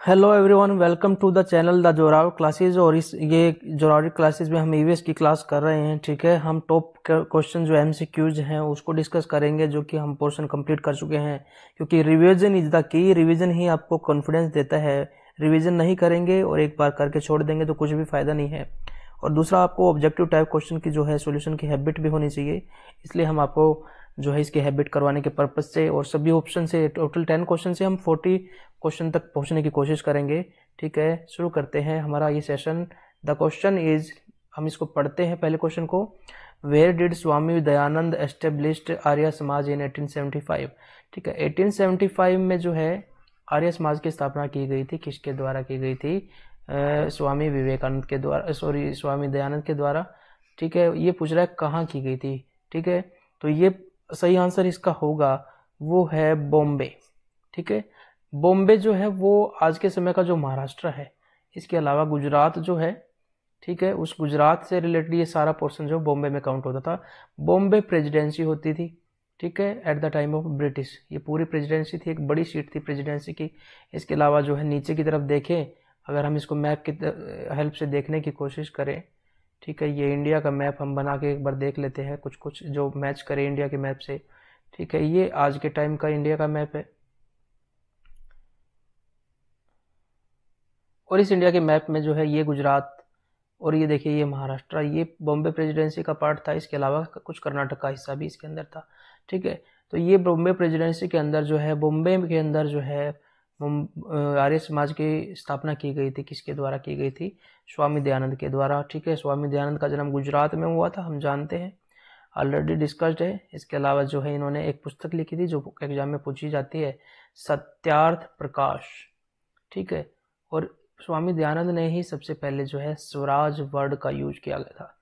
Hello everyone, welcome to the channel the Zorawar classes. और इस ये जोरावर क्लासेस में हम ईवीएस की क्लास कर रहे हैं। ठीक है, हम टॉप क्वेश्चन जो एमसीक्यूज हैं उसको डिस्कस करेंगे, जो कि हम पोर्शन कंप्लीट कर चुके हैं। क्योंकि revision is the key, revision ही आपको कॉन्फिडेंस देता है। रिवीजन नहीं करेंगे और एक बार करके छोड़ देंगे तो कुछ भी फायदा नहीं है। और दूसरा, आपको ऑब्जेक्टिव टाइप क्वेश्चन की जो है सोल्यूशन की हैबिट भी होनी चाहिए। इसलिए हम आपको जो है इसकी हैबिट करवाने के पर्पज से और सभी ऑप्शन से टोटल 10 क्वेश्चन से हम 40 क्वेश्चन तक पहुंचने की कोशिश करेंगे। ठीक है, शुरू करते हैं हमारा ये सेशन। द क्वेश्चन इज, हम इसको पढ़ते हैं पहले क्वेश्चन को। Where did Swami Dayanand established Arya Samaj in 1875। ठीक है, 1875 में जो है आर्य समाज की स्थापना की गई थी। किसके द्वारा की गई थी? स्वामी विवेकानंद के द्वारा, स्वामी दयानंद के द्वारा। ठीक है, ये पूछ रहा है कहाँ की गई थी। ठीक है, तो ये सही आंसर इसका होगा वो है बॉम्बे। ठीक है, बॉम्बे जो है वो आज के समय का जो महाराष्ट्र है, इसके अलावा गुजरात जो है, ठीक है, उस गुजरात से रिलेटेड ये सारा पोर्शन जो बॉम्बे में काउंट होता था। बॉम्बे प्रेसिडेंसी होती थी। ठीक है, at the time of British ये पूरी प्रेसिडेंसी थी, एक बड़ी सीट थी प्रेसिडेंसी की। इसके अलावा जो है नीचे की तरफ देखें, अगर हम इसको मैप की हेल्प से देखने की कोशिश करें, ठीक है, ये इंडिया का मैप हम बना के एक बार देख लेते हैं, कुछ कुछ जो मैच करे इंडिया के मैप से। ठीक है, ये आज के टाइम का इंडिया का मैप है। और इस इंडिया के मैप में जो है ये गुजरात, और ये देखिए ये महाराष्ट्र, ये बॉम्बे प्रेसिडेंसी का पार्ट था। इसके अलावा कुछ कर्नाटक का हिस्सा भी इसके अंदर था। ठीक है, तो ये बॉम्बे प्रेसिडेंसी के अंदर जो है, बॉम्बे के अंदर जो है आर्य समाज की स्थापना की गई थी। किसके द्वारा की गई थी? स्वामी दयानंद के द्वारा। ठीक है, स्वामी दयानंद का जन्म गुजरात में हुआ था, हम जानते हैं, ऑलरेडी डिस्कस्ड है। इसके अलावा जो है इन्होंने एक पुस्तक लिखी थी जो एग्जाम में पूछी जाती है, सत्यार्थ प्रकाश। ठीक है, और स्वामी दयानंद ने ही सबसे पहले जो है स्वराज वर्ड का यूज किया गया था।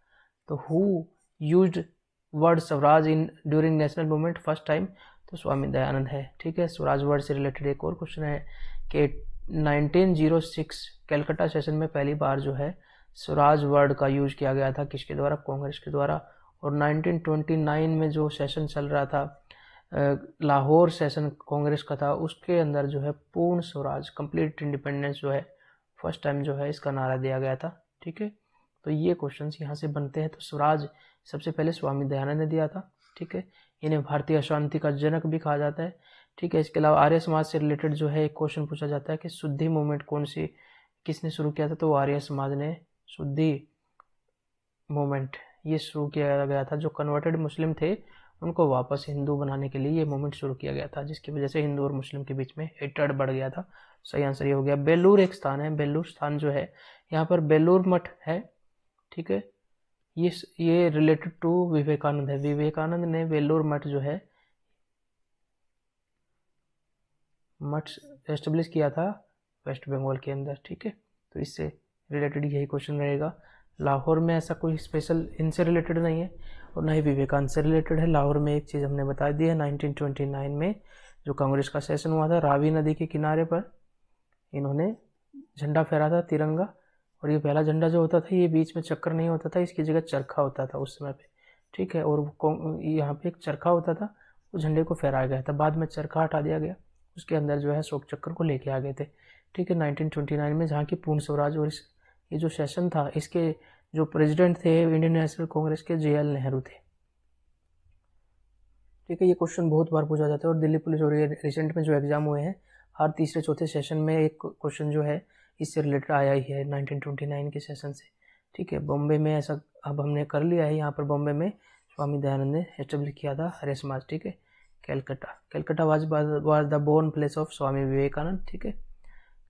तो who used word Swaraj in during national movement first time? तो स्वामी दयानंद है। ठीक है, स्वराज वर्ड से रिलेटेड एक और क्वेश्चन है कि 1906 कैलकाटा सेशन में पहली बार जो है स्वराज वर्ड का यूज किया गया था। किसके द्वारा? कांग्रेस के द्वारा। और 1929 में जो सेशन चल रहा था, लाहौर सेशन कांग्रेस का था, उसके अंदर जो है पूर्ण स्वराज, कंप्लीट इंडिपेंडेंस जो है फर्स्ट टाइम जो है इसका नारा दिया गया था। ठीक है, तो ये क्वेश्चंस यहाँ से बनते हैं। तो स्वराज सबसे पहले स्वामी दयानंद ने दिया था। ठीक है, इन्हें भारतीय अशांति का जनक भी कहा जाता है। ठीक है, इसके अलावा आर्य समाज से रिलेटेड जो है एक क्वेश्चन पूछा जाता है कि शुद्धि मूवमेंट कौन सी, किसने शुरू किया था? तो आर्य समाज ने शुद्धि मूवमेंट ये शुरू किया गया था। जो कन्वर्टेड मुस्लिम थे उनको वापस हिंदू बनाने के लिए ये मूवमेंट शुरू किया गया था, जिसकी वजह से हिंदू और मुस्लिम के बीच में हेट्रेड बढ़ गया था। सही आंसर ये हो गया। बेलूर एक स्थान है, बेलूर स्थान जो है यहाँ पर बेलूर मठ है। ठीक है, ये रिलेटेड टू विवेकानंद है। विवेकानंद ने बेलूर मठ जो है मठ एस्टेब्लिश किया था वेस्ट बंगाल के अंदर। ठीक है, तो इससे रिलेटेड यही क्वेश्चन रहेगा। लाहौर में ऐसा कोई स्पेशल इनसे रिलेटेड नहीं है और ना ही विवेकानंद से रिलेटेड है। लाहौर में एक चीज़ हमने बता दी है, 1929 में जो कांग्रेस का सेशन हुआ था, रावी नदी के किनारे पर इन्होंने झंडा फहरा था, तिरंगा। और ये पहला झंडा जो होता था ये बीच में चक्कर नहीं होता था, इसकी जगह चरखा होता था उस समय पे। ठीक है, और यहाँ पे एक चरखा होता था, उस झंडे को फहराया गया था। बाद में चरखा हटा दिया गया, उसके अंदर जो है अशोक चक्र को लेके आ गए थे। ठीक है, 1929 में, जहाँ की पूर्ण स्वराज और ये जो सेशन था, इसके जो प्रेसिडेंट थे इंडियन नेशनल कांग्रेस के JL नेहरू थे। ठीक है, ये क्वेश्चन बहुत बार पूछा जाता है और दिल्ली पुलिस और ये रिसेंट में जो एग्जाम हुए हैं, हर तीसरे चौथे सेशन में एक क्वेश्चन जो है इससे रिलेटेड आया ही है 1929 के सेशन से। ठीक है, बॉम्बे में ऐसा अब हमने कर लिया है। यहाँ पर बॉम्बे में स्वामी दयानंद ने एस्टेब्लिश किया था आर्य समाज। ठीक है, Calcutta was the born place of Swami Vivekananda. ठीक है,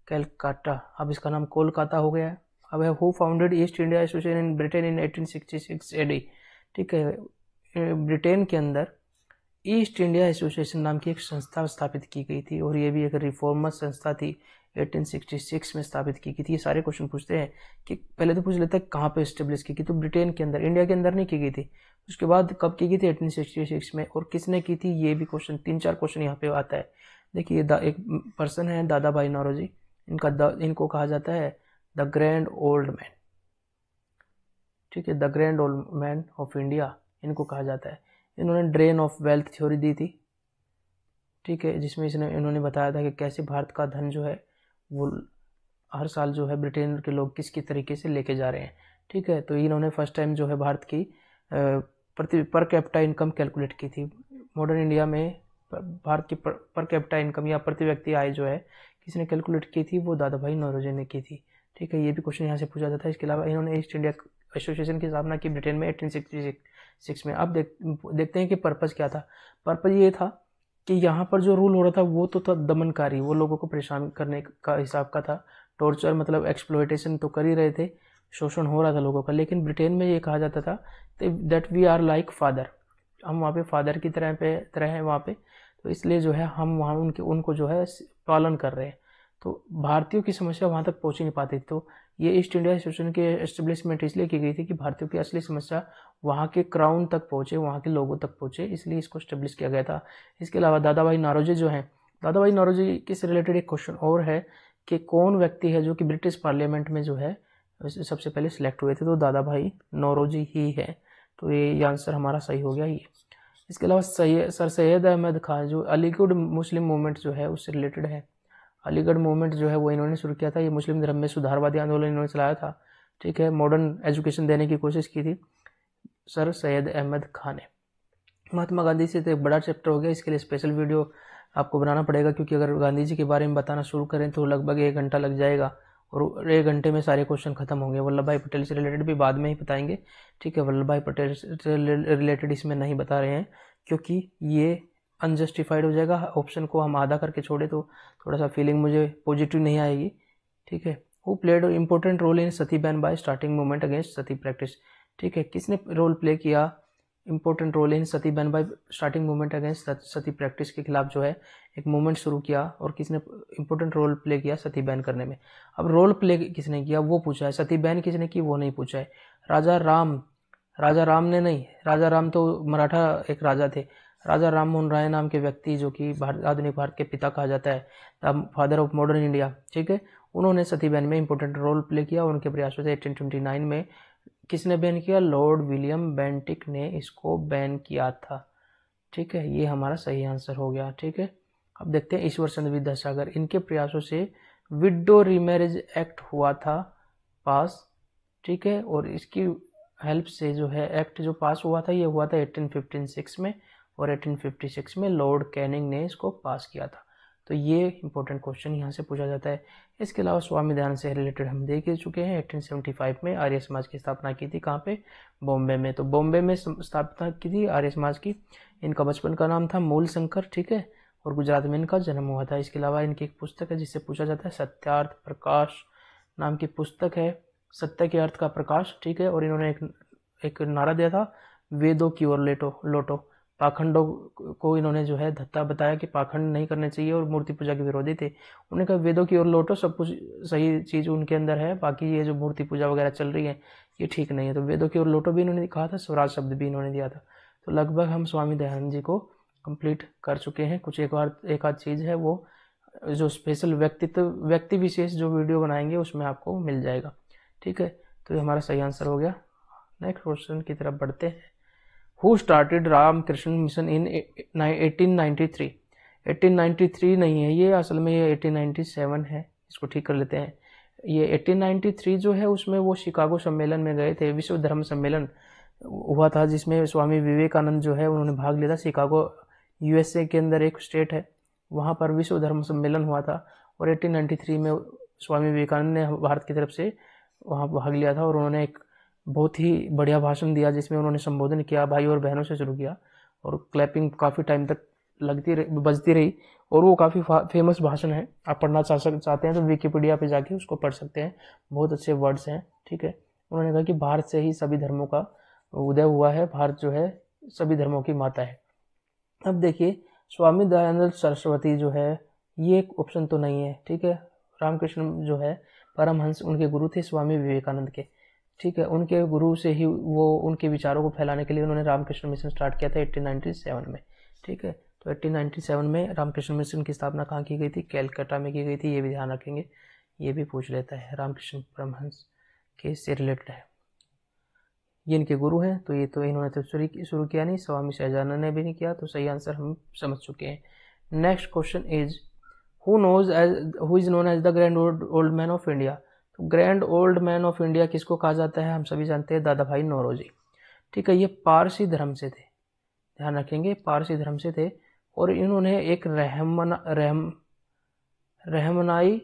कैलकाटा, अब इसका नाम कोलकाता हो गया है। अब है who founded east India association in Britain in 1866 AD। ठीक है, ब्रिटेन के अंदर ईस्ट इंडिया एसोसिएशन नाम की एक संस्था स्थापित की गई थी और ये भी एक रिफॉर्मर संस्था थी, 1866 में स्थापित की गई थी। ये सारे क्वेश्चन पूछते हैं कि पहले तो पूछ लेता है कहाँ पे एस्टेब्लिश की गई, तो ब्रिटेन के अंदर, इंडिया के अंदर नहीं की गई थी। उसके बाद कब की गई थी? 1866 में। और किसने की थी? ये भी क्वेश्चन, 3-4 क्वेश्चन यहाँ पे आता है। देखिए एक पर्सन है दादा भाई नौरोजी, इनको कहा जाता है द ग्रैंड ओल्ड मैन। ठीक है, the grand old man of India इनको कहा जाता है। इन्होंने ड्रेन ऑफ वेल्थ थ्योरी दी थी। ठीक है, जिसमें इन्होंने बताया था कि कैसे भारत का धन जो है वो हर साल जो है ब्रिटेन के लोग किस तरीके से लेके जा रहे हैं। ठीक है, तो इन्होंने फर्स्ट टाइम जो है भारत की प्रति पर कैपिटा इनकम कैलकुलेट की थी। मॉडर्न इंडिया में भारत की पर कैपिटा इनकम या प्रति व्यक्ति आय जो है किसने कैलकुलेट की थी, वो दादा भाई नौरोजी ने की थी। ठीक है, ये भी क्वेश्चन यहाँ से पूछा जाता है। इसके अलावा इन्होंने ईस्ट इंडिया एसोसिएशन की स्थापना की ब्रिटेन में 1866 में। अब देखते हैं कि पर्पज़ क्या था। पर्पज़ ये था कि यहाँ पर जो रूल हो रहा था वो तो था दमनकारी, वो लोगों को परेशान करने का हिसाब का था। टॉर्चर मतलब एक्सप्लॉयटेशन तो कर ही रहे थे, शोषण हो रहा था लोगों का। लेकिन ब्रिटेन में ये कहा जाता था that we are like father, हम वहाँ पे फादर की तरह हैं वहाँ पे, तो इसलिए जो है हम वहाँ उनको जो है पालन कर रहे हैं। तो भारतीयों की समस्या वहाँ तक पहुँच ही नहीं पाती। तो ये ईस्ट इंडिया एसोसिएशन के एस्टेब्लिशमेंट इसलिए की गई थी कि भारतीयों की असली समस्या वहाँ के क्राउन तक पहुँचे, वहाँ के लोगों तक पहुँचे, इसलिए इसको एस्टेब्लिश किया गया था। इसके अलावा दादा भाई नौरोजी जो हैं, दादा भाई नौरोजी के से रिलेटेड एक क्वेश्चन और है कि कौन व्यक्ति है जो कि ब्रिटिश पार्लियामेंट में जो है सबसे पहले सिलेक्ट हुए थे, तो दादा भाई नौरोजी ही है। तो ये आंसर हमारा सही हो गया ये। इसके अलावा सर सैयद अहमद खान जो अलीगढ़ मुस्लिम मूवमेंट जो है उससे रिलेटेड है। अलीगढ़ मूवमेंट जो है वो इन्होंने शुरू किया था। ये मुस्लिम धर्म में सुधारवादी आंदोलन इन्होंने चलाया था। ठीक है, मॉडर्न एजुकेशन देने की कोशिश की थी सर सैयद अहमद खान ने। महात्मा गांधी से तो एक बड़ा चैप्टर हो गया, इसके लिए स्पेशल वीडियो आपको बनाना पड़ेगा, क्योंकि अगर गांधी जी के बारे में बताना शुरू करें तो लगभग 1 घंटा लग जाएगा और 1 घंटे में सारे क्वेश्चन खत्म होंगे। वल्लभ भाई पटेल से रिलेटेड भी बाद में ही बताएंगे। ठीक है, वल्लभ भाई पटेल से रिलेटेड इसमें नहीं बता रहे हैं क्योंकि ये अनजस्टिफाइड हो जाएगा। ऑप्शन को हम आधा करके छोड़े तो थोड़ा सा फीलिंग मुझे पॉजिटिव नहीं आएगी। ठीक है, who played important role in sati ban by starting movement against sati practice. ठीक है, किसने रोल प्ले किया important role in sati ban by starting movement against sati practice के खिलाफ जो है एक मूवमेंट शुरू किया, और किसने इंपॉर्टेंट रोल प्ले किया सती बैन करने में। अब रोल प्ले किसने किया वो पूछा है, सती बैन किसने की वो नहीं पूछा है। राजा राम ने नहीं, राजा राम तो मराठा एक राजा थे। राजा राम मोहन राय नाम के व्यक्ति जो कि आधुनिक भारत के पिता कहा जाता है, the father of modern India. ठीक है, उन्होंने सती बैन में इंपॉर्टेंट रोल प्ले किया। उनके प्रयासों से 1829 में किसने बैन किया, लॉर्ड विलियम बेंटिक ने इसको बैन किया था। ठीक है, ये हमारा सही आंसर हो गया। ठीक है, अब देखते हैं ईश्वर चंद्र विद्यासागर, इनके प्रयासों से विडो रीमैरिज एक्ट हुआ था पास। ठीक है, और इसकी हेल्प से जो है एक्ट जो पास हुआ था ये हुआ था 1856 में, और 1856 में लॉर्ड कैनिंग ने इसको पास किया था। तो ये इंपॉर्टेंट क्वेश्चन यहाँ से पूछा जाता है। इसके अलावा स्वामी दयानंद से रिलेटेड हम देख ही चुके हैं। 1875 में आर्य समाज की स्थापना की थी, कहाँ पे, बॉम्बे में। तो बॉम्बे में स्थापना की थी आर्य समाज की। इनका बचपन का नाम था मूल शंकर। ठीक है, और गुजरात में इनका जन्म हुआ था। इसके अलावा इनकी एक पुस्तक है जिससे पूछा जाता है, सत्यार्थ प्रकाश नाम की पुस्तक है, सत्य के अर्थ का प्रकाश। ठीक है, और इन्होंने एक नारा दिया था, वेदों की ओर लौटो। पाखंडों को इन्होंने जो है धत्ता बताया कि पाखंड नहीं करने चाहिए, और मूर्ति पूजा के विरोधी थे। उन्होंने कहा वेदों की ओर लौटो, सब कुछ सही चीज़ उनके अंदर है, बाकी ये जो मूर्ति पूजा वगैरह चल रही है ये ठीक नहीं है। तो वेदों की ओर लौटो भी इन्होंने कहा था, स्वराज शब्द भी इन्होंने दिया था। तो लगभग हम स्वामी दयानंद जी को कंप्लीट कर चुके हैं। कुछ एक आध चीज़ है वो जो स्पेशल व्यक्ति विशेष जो वीडियो बनाएंगे उसमें आपको मिल जाएगा। ठीक है, तो ये हमारा सही आंसर हो गया। नेक्स्ट क्वेश्चन की तरफ बढ़ते हैं। Who started Ramakrishna mission in 1893? 1893 नहीं है ये, असल में ये 1897 है, इसको ठीक कर लेते हैं। ये 1893 जो है उसमें वो शिकागो सम्मेलन में गए थे, विश्व धर्म सम्मेलन हुआ था जिसमें स्वामी विवेकानंद जो है उन्होंने भाग लिया था। शिकागो यूएसए के अंदर एक स्टेट है, वहाँ पर विश्व धर्म सम्मेलन हुआ था, और 1893 में स्वामी विवेकानंद ने भारत की तरफ से वहाँ भाग लिया था, और उन्होंने एक बहुत ही बढ़िया भाषण दिया जिसमें उन्होंने संबोधन किया, भाई और बहनों से शुरू किया, और क्लैपिंग काफ़ी टाइम तक बजती रही, और वो काफ़ी फेमस भाषण है। आप पढ़ना चाहते हैं तो विकिपीडिया पे जाके उसको पढ़ सकते हैं, बहुत अच्छे वर्ड्स हैं। ठीक है, उन्होंने कहा कि भारत से ही सभी धर्मों का उदय हुआ है, भारत जो है सभी धर्मों की माता है। अब देखिए स्वामी दयानंद सरस्वती जो है ये एक ऑप्शन तो नहीं है। ठीक है, रामकृष्ण जो है परमहंस उनके गुरु थे स्वामी विवेकानंद के। ठीक है, उनके गुरु से ही वो उनके विचारों को फैलाने के लिए उन्होंने रामकृष्ण मिशन स्टार्ट किया था 1897 में। ठीक है, तो 1897 में रामकृष्ण मिशन की स्थापना कहाँ की गई थी, कैलकाटा में की गई थी, ये भी ध्यान रखेंगे, ये भी पूछ लेता है। रामकृष्ण परमहंस के से रिलेटेड है, ये इनके गुरु हैं। तो ये तो इन्होंने तो शुरू किया नहीं, स्वामी सहजानंद ने भी नहीं किया, तो सही आंसर हम समझ चुके हैं। Next question is who is known as the grand old man of India. तो grand old man of India किसको कहा जाता है, हम सभी जानते हैं, दादा भाई नौरोजी। ठीक है, ये पारसी धर्म से थे, ध्यान रखेंगे, पारसी धर्म से थे। और इन्होंने एक रहमनाई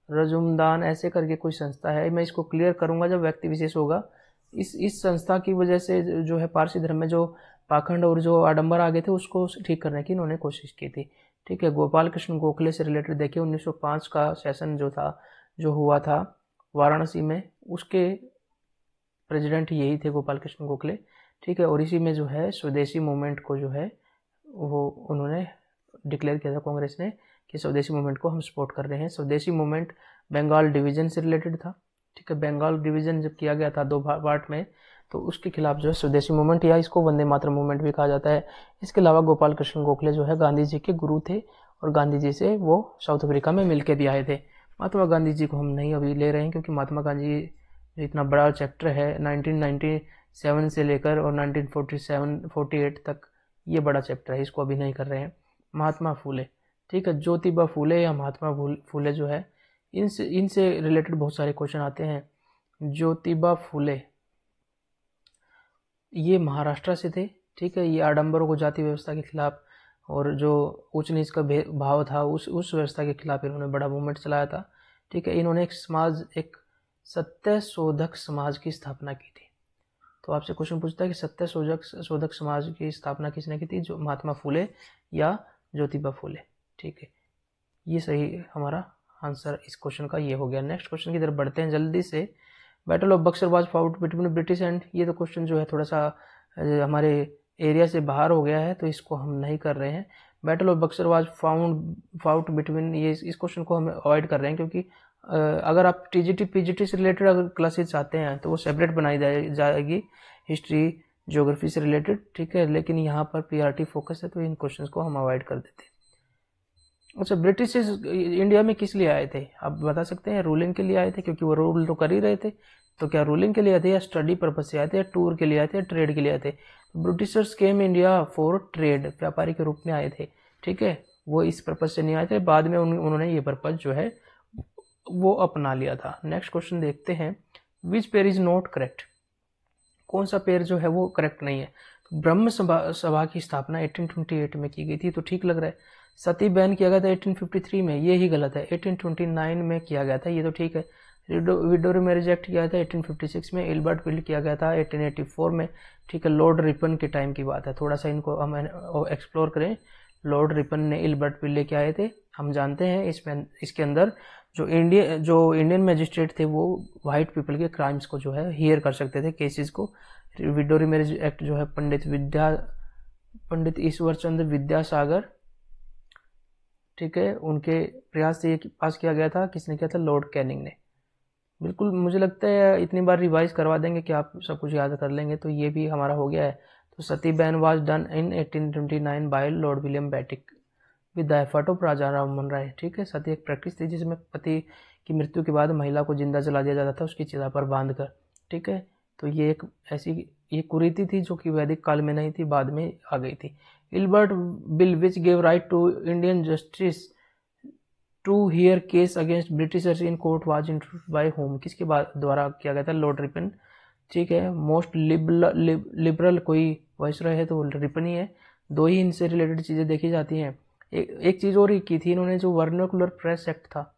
रजुमदान ऐसे करके कोई संस्था है, मैं इसको क्लियर करूंगा जब व्यक्ति विशेष होगा। इस संस्था की वजह से जो है पारसी धर्म में जो पाखंड और जो आडंबर आ गए थे उसको ठीक करने की इन्होंने कोशिश की थी। ठीक है, गोपाल कृष्ण गोखले से रिलेटेड देखिए 1905 का सेशन जो था, जो हुआ था वाराणसी में, उसके प्रेसिडेंट यही थे, गोपाल कृष्ण गोखले। ठीक है, और इसी में जो है स्वदेशी मूवमेंट को जो है वो उन्होंने डिक्लेयर किया था कांग्रेस ने कि स्वदेशी मूवमेंट को हम सपोर्ट कर रहे हैं। स्वदेशी मूवमेंट बंगाल डिवीजन से रिलेटेड था। ठीक है, बंगाल डिवीजन जब किया गया था 2 पार्ट में, तो उसके खिलाफ जो है स्वदेशी मूवमेंट, या इसको वंदे मातरम मूवमेंट भी कहा जाता है। इसके अलावा गोपाल कृष्ण गोखले जो है गांधी जी के गुरु थे और गांधी जी से वो साउथ अफ्रीका में मिलकर भी आए थे। महात्मा गांधी जी को हम नहीं अभी ले रहे हैं क्योंकि महात्मा गांधी जो इतना बड़ा चैप्टर है 1997 से लेकर और 1947-48 तक, ये बड़ा चैप्टर है, इसको अभी नहीं कर रहे हैं। महात्मा फूले, ठीक है, ज्योतिबा फूले या महात्मा फूले जो है, इनसे रिलेटेड बहुत सारे क्वेश्चन आते हैं। ज्योतिबा फूले ये महाराष्ट्र से थे। ठीक है, ये आडंबरों को जाति व्यवस्था के खिलाफ और जो उच्च नीच का भाव था उस व्यवस्था के खिलाफ इन्होंने बड़ा मूवमेंट चलाया था। ठीक है, इन्होंने एक सत्य शोधक समाज की स्थापना की थी। तो आपसे क्वेश्चन पूछता है कि सत्य शोधक समाज की स्थापना किसने की थी, जो महात्मा फूले या ज्योतिबा फूले। ठीक है, ये सही हमारा आंसर इस क्वेश्चन का ये हो गया। नेक्स्ट क्वेश्चन की तरफ बढ़ते हैं जल्दी से। Battle of Buxar was fought between British and, ये तो क्वेश्चन जो है थोड़ा सा हमारे एरिया से बाहर हो गया है तो इसको हम नहीं कर रहे हैं। Battle of Buxar was fought between, ये इस क्वेश्चन को हम अवॉइड कर रहे हैं क्योंकि अगर आप टीजीटी पीजीटी से रिलेटेड अगर क्लासेस चाहते हैं तो वो सेपरेट बनाई जाएगी, हिस्ट्री ज्योग्राफी से रिलेटेड। ठीक है, लेकिन यहाँ पर पीआरटी फोकस है तो इन क्वेश्चंस को हम अवॉइड कर देते हैं। अच्छा, ब्रिटिश इंडिया में किस लिए आए थे, आप बता सकते हैं? रूलिंग के लिए आए थे क्योंकि वो रूल तो कर ही रहे थे। तो क्या रूलिंग के लिए आए थे या स्टडी पर्पज से आए थे या टूर के लिए आए थे या ट्रेड के लिए आए थे? Britishers came India for trade, व्यापारी के रूप में आए थे। ठीक है, वो इस पर्पज से नहीं आए थे, बाद में उन्होंने ये पर्पज जो है वो अपना लिया था। नेक्स्ट क्वेश्चन देखते हैं, which pair is not correct, कौन सा पेयर जो है वो करेक्ट नहीं है? तो ब्रह्म सभा की स्थापना 1828 में की गई थी, तो ठीक लग रहा है। सती बैन किया गया था 1853 में, ये ही गलत है। 1829 में किया गया था, ये तो ठीक है। विडोरी मैरिज एक्ट किया था 1856 में। इल्बर्ट बिल किया गया था 1884 में। ठीक है, लॉर्ड रिपन के टाइम की बात है, थोड़ा सा इनको हम एक्सप्लोर करें। लॉर्ड रिपन ने इल्बर्ट बिल लेके आए थे। हम जानते हैं इसके अंदर जो इंडियन मैजिस्ट्रेट थे वो वाइट पीपल के क्राइम्स को जो है हियर कर सकते थे, केसेस को। विडोरी मैरिज एक्ट जो है पंडित ईश्वर चंद्र विद्यासागर, ठीक है, उनके प्रयास से ये पास किया गया था। किसने किया था? लॉर्ड कैनिंग ने। बिल्कुल, मुझे लगता है इतनी बार रिवाइज करवा देंगे कि आप सब कुछ याद कर लेंगे, तो ये भी हमारा हो गया है। तो sati ban was done in 1829 by Lord William Bentinck with the effort of Raja Rammohan Roy. ठीक है, सती एक प्रैक्टिस थी जिसमें पति की मृत्यु के बाद महिला को जिंदा जला दिया जाता था उसकी चिता पर बांध कर। ठीक है, तो ये एक ऐसी ये कुरीति थी जो कि वैदिक काल में नहीं थी, बाद में आ गई थी। Ilbert bill which gave right to Indian justice to hear case against Britishers in court was introduced by whom, किसके द्वारा किया गया था? Lord Ripon. ठीक है, मोस्ट लिबरल कोई वाइसरॉय है तो रिपन ही है। दो ही इनसे रिलेटेड चीज़ें देखी जाती हैं। एक चीज़ और ही की थी इन्होंने, जो वर्नाकुलर प्रेस एक्ट था।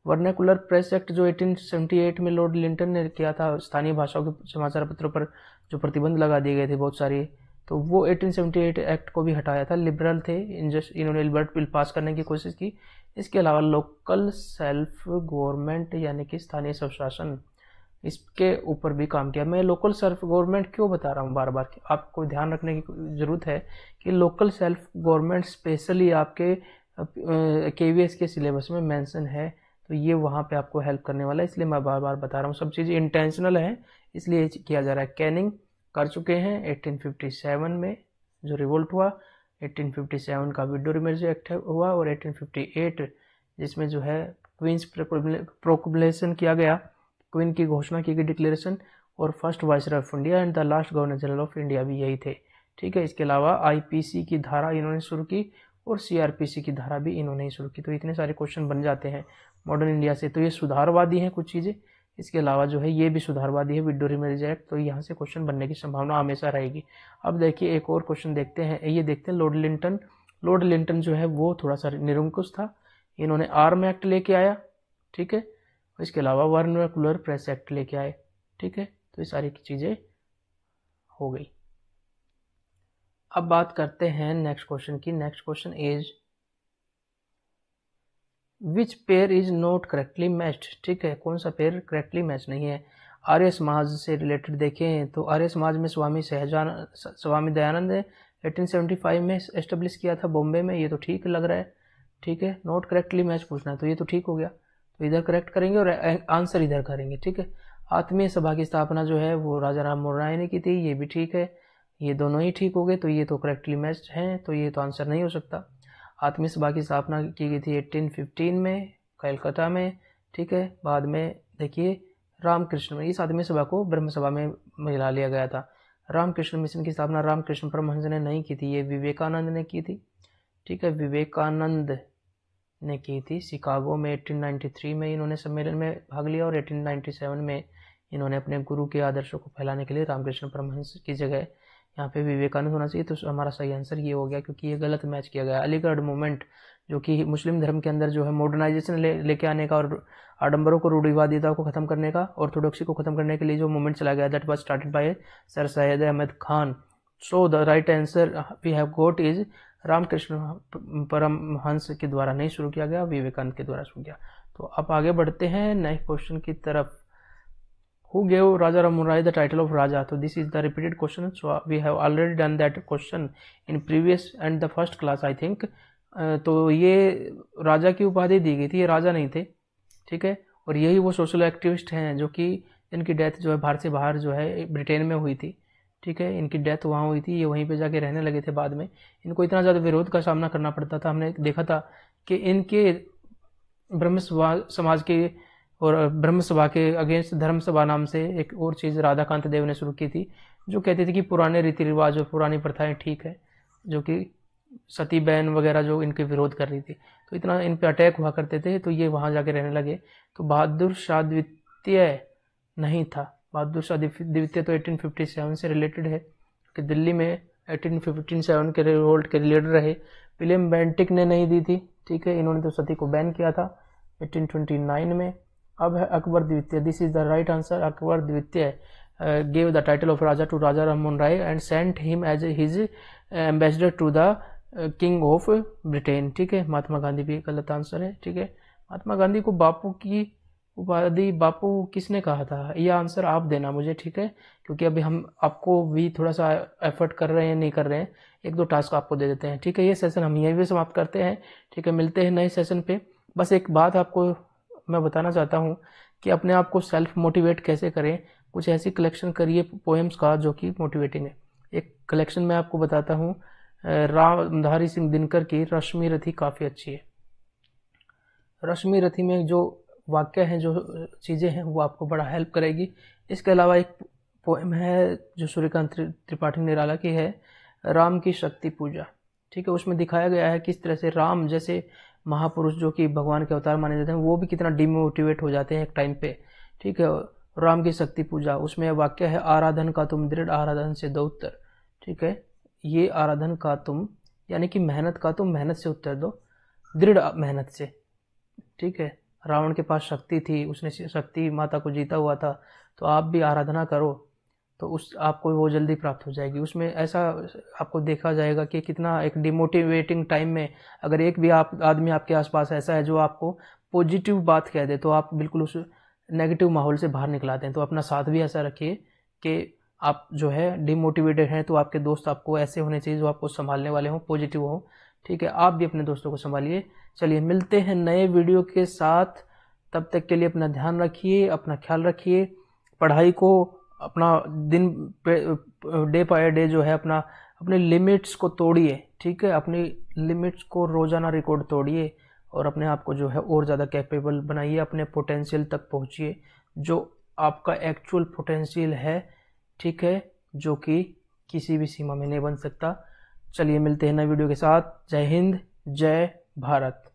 वर्नाकुलर प्रेस एक्ट जो 1878 में लॉर्ड लिंटन ने किया था, स्थानीय भाषाओं के समाचार पत्रों पर जो प्रतिबंध लगा दिए गए थे बहुत सारी, तो वो 1878 एक्ट को भी हटाया था। लिबरल थे, इन्होंने इल्बर्ट बिल पास करने की कोशिश की। इसके अलावा लोकल सेल्फ गवर्नमेंट यानी कि स्थानीय स्वशासन, इसके ऊपर भी काम किया। मैं लोकल सेल्फ गवर्नमेंट क्यों बता रहा हूँ बार बार, आपको ध्यान रखने की जरूरत है कि लोकल सेल्फ गवर्नमेंट स्पेशली आपके केवीएस के सिलेबस में मेंशन है, तो ये वहाँ पे आपको हेल्प करने वाला है, इसलिए मैं बार बार बता रहा हूँ। सब चीज़ें इंटेंशनल है, इसलिए किया जा रहा है। कैनिंग कर चुके हैं 1857 में जो रिवोल्ट हुआ, 1857 का विडोरी मैरिज एक्ट हुआ और 1858 जिसमें जो है क्वींस प्रोक्लेमेशन किया गया, क्वीन की घोषणा की गई, डिक्लेरेशन। और first viceroy of India and the last governor general of India भी यही थे। ठीक है। इसके अलावा IPC की धारा इन्होंने शुरू की और CRPC की धारा भी इन्होंने ही शुरू की। तो इतने सारे क्वेश्चन बन जाते हैं मॉडर्न इंडिया से। तो ये सुधारवादी हैं कुछ चीज़ें, इसके अलावा जो है ये भी सुधारवादी है, विडोरी मैरिज एक्ट। तो यहाँ से क्वेश्चन बनने की संभावना हमेशा रहेगी। अब देखिए एक और क्वेश्चन देखते हैं, ये देखते हैं लॉर्ड लिंटन। लॉर्ड लिंटन जो है वो थोड़ा सा निरंकुश था, इन्होंने आर्म एक्ट लेके आया, ठीक है। इसके अलावा वर्नाकुलर प्रेस एक्ट लेके आए, ठीक है। तो ये सारी चीज़ें हो गई। अब बात करते हैं नेक्स्ट क्वेश्चन की। Next question is which pair is not correctly matched, ठीक है। कौन सा पेयर करेक्टली मैच नहीं है। आर्य समाज से रिलेटेड देखें तो आर्य समाज में स्वामी दयानंद ने 1875 में एस्टेब्लिश किया था बॉम्बे में, ये तो ठीक लग रहा है, ठीक है। नॉट करेक्टली मैच पूछना है तो ये तो ठीक हो गया, तो इधर करेक्ट करेंगे और आंसर इधर करेंगे, ठीक है। आत्मीय सभा की स्थापना जो है वो राजा राम मोहन राय ने की थी, ये भी ठीक है, ये दोनों ही ठीक हो गए, तो ये तो करेक्टली मैच हैं, तो ये तो आंसर नहीं हो सकता। आत्मीय सभा की स्थापना की गई थी 1815 में कलकत्ता में, ठीक है। बाद में देखिए रामकृष्ण में, इस आत्मीय सभा को ब्रह्म सभा में मिला लिया गया था। रामकृष्ण मिशन की स्थापना रामकृष्ण परमहंस ने नहीं की थी, ये विवेकानंद ने की थी, ठीक है। विवेकानंद ने की थी शिकागो में 1893 में इन्होंने सम्मेलन में भाग लिया, और 1897 में इन्होंने अपने गुरु के आदर्शों को फैलाने के लिए रामकृष्ण परमहंस की जगह यहाँ पे विवेकानंद होना चाहिए। तो हमारा सही आंसर ये हो गया, क्योंकि ये गलत मैच किया गया। अलीगढ़ मूवमेंट जो कि मुस्लिम धर्म के अंदर जो है मॉडर्नाइजेशन लेके आने का और आडंबरों को रूढ़िवादिता को खत्म करने का, ऑर्थोडॉक्सी को खत्म करने के लिए जो मूवमेंट चला गया, that was started by sir Syed Ahmad Khan. So the right answer we have got is Ramakrishna Paramhansa के द्वारा नहीं शुरू किया गया, विवेकानंद के द्वारा शुरू किया। तो अब आगे बढ़ते हैं नेक्स्ट क्वेश्चन की तरफ। Who gave Raja Ram Mohan Rai the title of Raja? So this is the repeated question. So we have already done that question in previous and the first class I think. तो ये राजा की उपाधि दी गई थी, ये राजा नहीं थे, ठीक है। और यही वो सोशल एक्टिविस्ट हैं जो कि इनकी डेथ जो है भारत से बाहर जो है ब्रिटेन में हुई थी, ठीक है। इनकी डेथ वहाँ हुई थी, ये वहीं पे जाके रहने लगे थे बाद में। इनको इतना ज़्यादा विरोध का सामना करना पड़ता था, हमने देखा था कि इनके ब्रह्म समाज के और ब्रह्म सभा के अगेंस्ट धर्म सभा नाम से एक और चीज़ राधाकांत देव ने शुरू की थी, जो कहती थी कि पुराने रीति रिवाज और पुरानी प्रथाएं ठीक है, जो कि सती बहन वगैरह जो इनके विरोध कर रही थी। तो इतना इन पे अटैक हुआ करते थे, तो ये वहाँ जाके रहने लगे। तो बहादुर शाह द्वितीय नहीं था, बहादुर शाह द्वितीय तो 1857 से रिलेटेड है, कि दिल्ली में 1857 के रिवोल्ट के लीडर रहे। विलियम बेंटिक ने नहीं दी थी, ठीक है। इन्होंने तो सती को बैन किया था 1829 में। अब है अकबर द्वितीय, this is the right answer. Akbar द्वितीय gave the title of Raja to Raja Ram Mohan Rai and sent him as his ambassador to the king of Britain, ठीक है। महात्मा गांधी भी गलत आंसर है, ठीक है। महात्मा गांधी को बापू की उपाधि बापू किसने कहा था, यह आंसर आप देना मुझे, ठीक है। क्योंकि अभी हम आपको भी थोड़ा सा एफर्ट कर रहे हैं, नहीं कर रहे हैं, एक दो टास्क आपको दे देते हैं, ठीक है। ये सेशन हम यहीं पे समाप्त करते हैं, ठीक है। मिलते हैं नए सेशन पे। बस एक बात आपको मैं बताना चाहता हूँ कि अपने आप को सेल्फ मोटिवेट कैसे करें। कुछ ऐसी कलेक्शन करिए पोएम्स का जो कि मोटिवेटिंग है। एक कलेक्शन मैं आपको बताता हूँ, रामधारी सिंह दिनकर की रश्मि रथी काफ़ी अच्छी है। रश्मि रथी में जो वाक्य हैं, जो चीज़ें हैं, वो आपको बड़ा हेल्प करेगी। इसके अलावा एक पोएम है जो सूर्यकांत त्रिपाठी निराला की है, राम की शक्ति पूजा, ठीक है। उसमें दिखाया गया है किस तरह से राम जैसे महापुरुष जो कि भगवान के अवतार माने जाते हैं, वो भी कितना डिमोटिवेट हो जाते हैं एक टाइम पे, ठीक है। राम की शक्ति पूजा, उसमें वाक्य है, आराधन का तुम दृढ़ आराधन से दो उत्तर, ठीक है। ये आराधन का तुम यानी कि मेहनत का तुम मेहनत से उत्तर दो, दृढ़ मेहनत से, ठीक है। रावण के पास शक्ति थी, उसने शक्ति माता को जीता हुआ था, तो आप भी आराधना करो तो उस आपको वो जल्दी प्राप्त हो जाएगी। उसमें ऐसा आपको देखा जाएगा कि कितना एक डिमोटिवेटिंग टाइम में अगर एक भी आदमी आपके आसपास ऐसा है जो आपको पॉजिटिव बात कह दे, तो आप बिल्कुल उस नेगेटिव माहौल से बाहर निकलाते हैं। तो अपना साथ भी ऐसा रखिए कि आप जो है डिमोटिवेटेड हैं, तो आपके दोस्त आपको ऐसे होने चाहिए जो आपको संभालने वाले हों, पॉजिटिव हों, ठीक है। आप भी अपने दोस्तों को संभालिए। चलिए मिलते हैं नए वीडियो के साथ, तब तक के लिए अपना ध्यान रखिए, अपना ख्याल रखिए। पढ़ाई को अपना दिन डे बाय डे जो है अपने लिमिट्स को तोड़िए, ठीक है। अपनी लिमिट्स को रोजाना रिकॉर्ड तोड़िए और अपने आप को जो है और ज़्यादा कैपेबल बनाइए, अपने पोटेंशियल तक पहुंचिए, जो आपका एक्चुअल पोटेंशियल है, ठीक है, जो कि किसी भी सीमा में नहीं बन सकता। चलिए मिलते हैं नए वीडियो के साथ। जय हिंद, जय भारत।